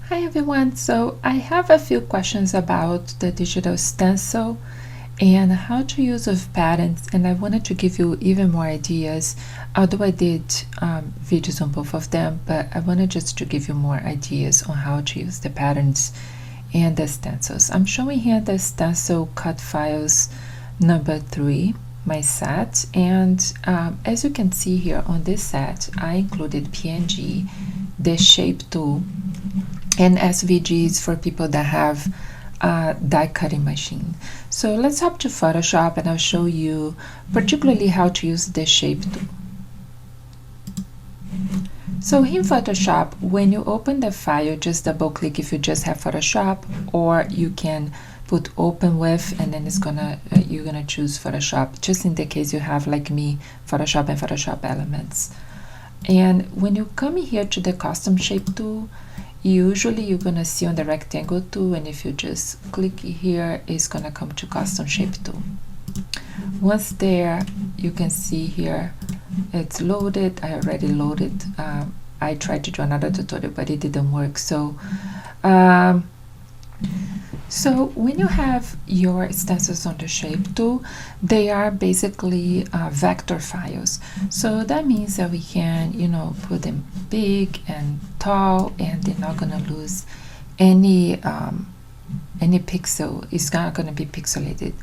Hi everyone, so I have a few questions about the digital stencil and how to use with patterns, and I wanted to give you even more ideas, although I did videos on both of them, but I wanted just to give you more ideas on how to use the patterns and the stencils. I'm showing here the stencil cut files number 3, my set, and as you can see here on this set, I included PNG, the shape tool, and SVGs for people that have a die cutting machine. So let's hop to Photoshop and I'll show you particularly how to use the shape tool. So in Photoshop, when you open the file, just double click if you just have Photoshop, or you can put open with, and then you're gonna choose Photoshop, just in the case you have, like me, Photoshop and Photoshop Elements. And when you come here to the custom shape tool, usually you're gonna see on the rectangle tool, and if you just click here, it's gonna come to custom shape tool. Once there, you can see here it's loaded. I already loaded. I tried to do another tutorial, but it didn't work. So when you have your stencils on the shape tool, they are basically vector files. So that means that we can, put them big and tall, and they're not gonna lose any pixel. It's not gonna be pixelated.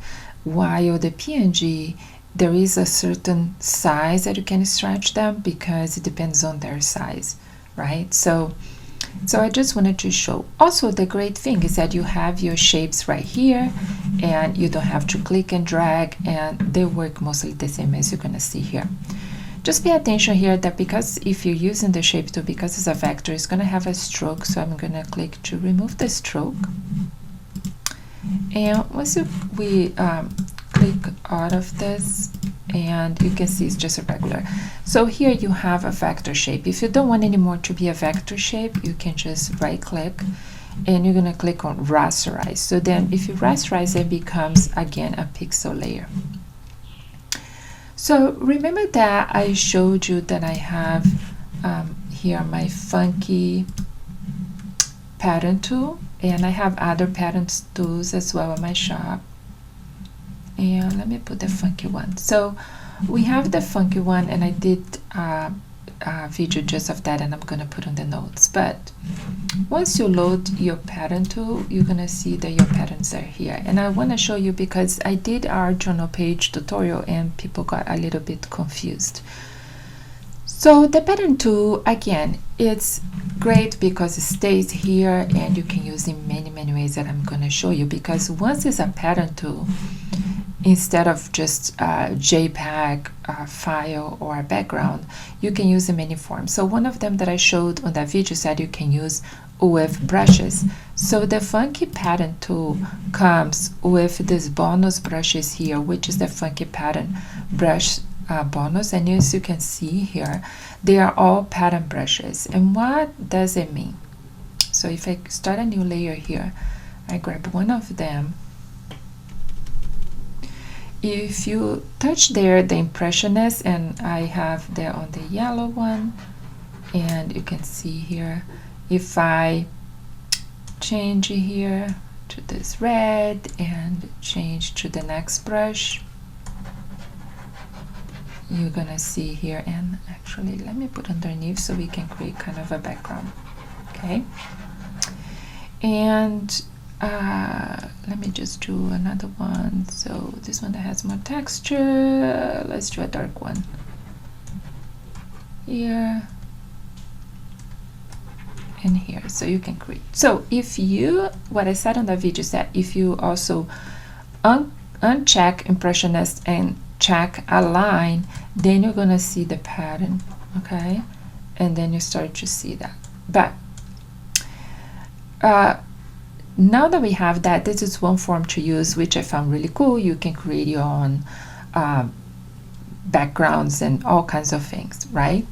While the PNG, there is a certain size that you can stretch them because it depends on their size, right? So I just wanted to show. Also, the great thing is that you have your shapes right here, and you don't have to click and drag, and they work mostly the same as you're gonna see here. Just pay attention here that because if you're using the shape tool, because it's a vector, it's gonna have a stroke, so I'm gonna click to remove the stroke. And once we click out of this, and you can see it's just a regular. So here you have a vector shape. If you don't want anymore to be a vector shape, you can just right click, and you're gonna click on rasterize. So then if you rasterize, it becomes again a pixel layer. So remember that I showed you that I have here my funky pattern tool, and I have other pattern tools as well in my shop. And let me put the funky one. So we have the funky one, and I did a video just of that, and I'm gonna put on the notes. But once you load your pattern tool, you're gonna see that your patterns are here. And I wanna show you because I did our journal page tutorial and people got a little bit confused. So the pattern tool, again, it's great because it stays here, and you can use it in many ways that I'm gonna show you, because once it's a pattern tool, instead of just a JPEG file or a background, you can use in many forms. So one of them that I showed on that video said you can use with brushes. So the funky pattern tool comes with this bonus brushes here, which is the funky pattern brush bonus. And as you can see here, they are all pattern brushes. And what does it mean? So if I start a new layer here, I grab one of them. If you touch there the impressionist, and I have there on the yellow one, and you can see here, if I change here to this red and change to the next brush, you're gonna see here, and actually let me put underneath so we can create kind of a background. Okay, and let me just do another one. So this one that has more texture, let's do a dark one here and here, so you can create. So if you, what I said on the video is that if you also uncheck impressionist and check align, then you're gonna see the pattern, okay? And then you start to see that. But now that we have that, this is one form to use, which I found really cool. You can create your own backgrounds and all kinds of things, right?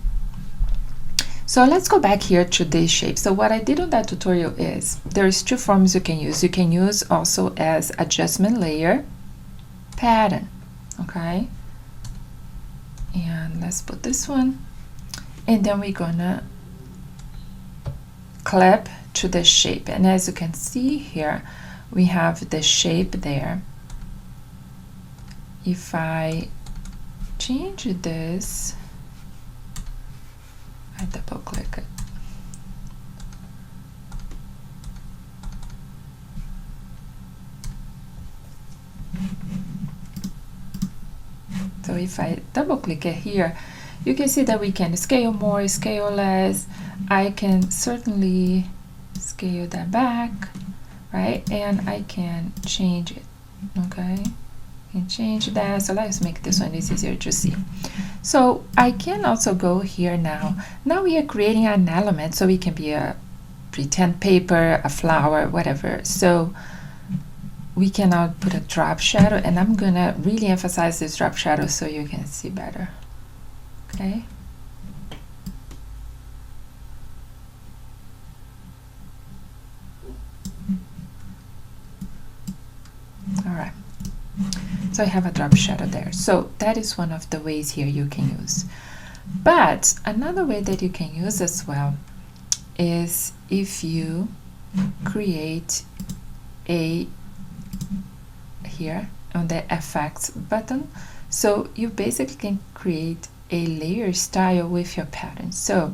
So let's go back here to this shape. So what I did on that tutorial is there's two forms you can use. You can use also as adjustment layer pattern, okay? And let's put this one, and then we're gonna clip to the shape, and as you can see here, we have the shape there. If I change this, I double click it. So if I double click it here, you can see that we can scale more, scale less. I can certainly scale that back, right? And I can change it, okay? And change that. So let's make this one easier to see. So I can also go here now. Now we are creating an element, so it can be a pretend paper, a flower, whatever. So we can now put a drop shadow, and I'm gonna really emphasize this drop shadow so you can see better, okay? All right, so I have a drop shadow there. So that is one of the ways here you can use. But another way that you can use as well is if you create a here on the effects button, so you basically can create a layer style with your pattern. So,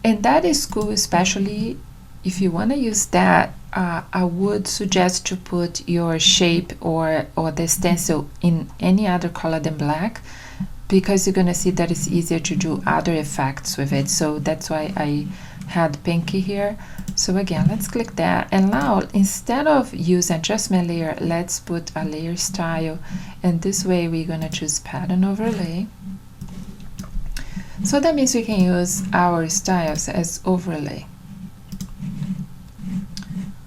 and that is cool, especially if you want to use that. I would suggest to put your shape or the stencil in any other color than black, because you're gonna see that it's easier to do other effects with it. So that's why I had pinky here. So again, let's click that, and now instead of use adjustment layer, let's put a layer style, and this way we're gonna choose pattern overlay. So that means we can use our styles as overlay.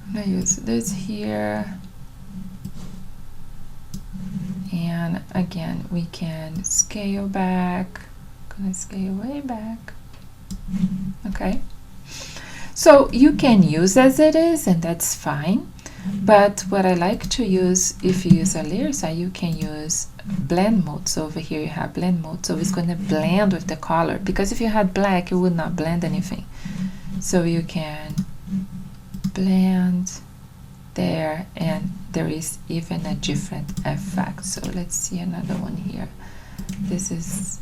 I'm gonna use this here, and again we can scale back. I'm gonna scale way back, okay? So you can use as it is, and that's fine. But what I like to use, if you use a layer style, you can use blend mode. So over here you have blend mode, so it's going to blend with the color, because if you had black, it would not blend anything. So you can blend there, and there is even a different effect. So let's see another one here. This is,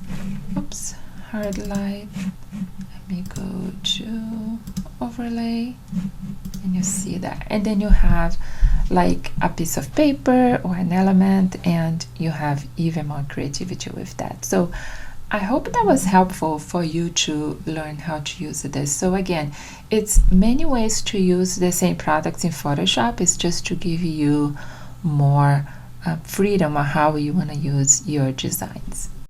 oops, hard light. Let me go to overlay, and you see that, and then you have like a piece of paper or an element, and you have even more creativity with that. So I hope that was helpful for you to learn how to use this. So again, it's many ways to use the same products in Photoshop. It's just to give you more freedom on how you want to use your designs.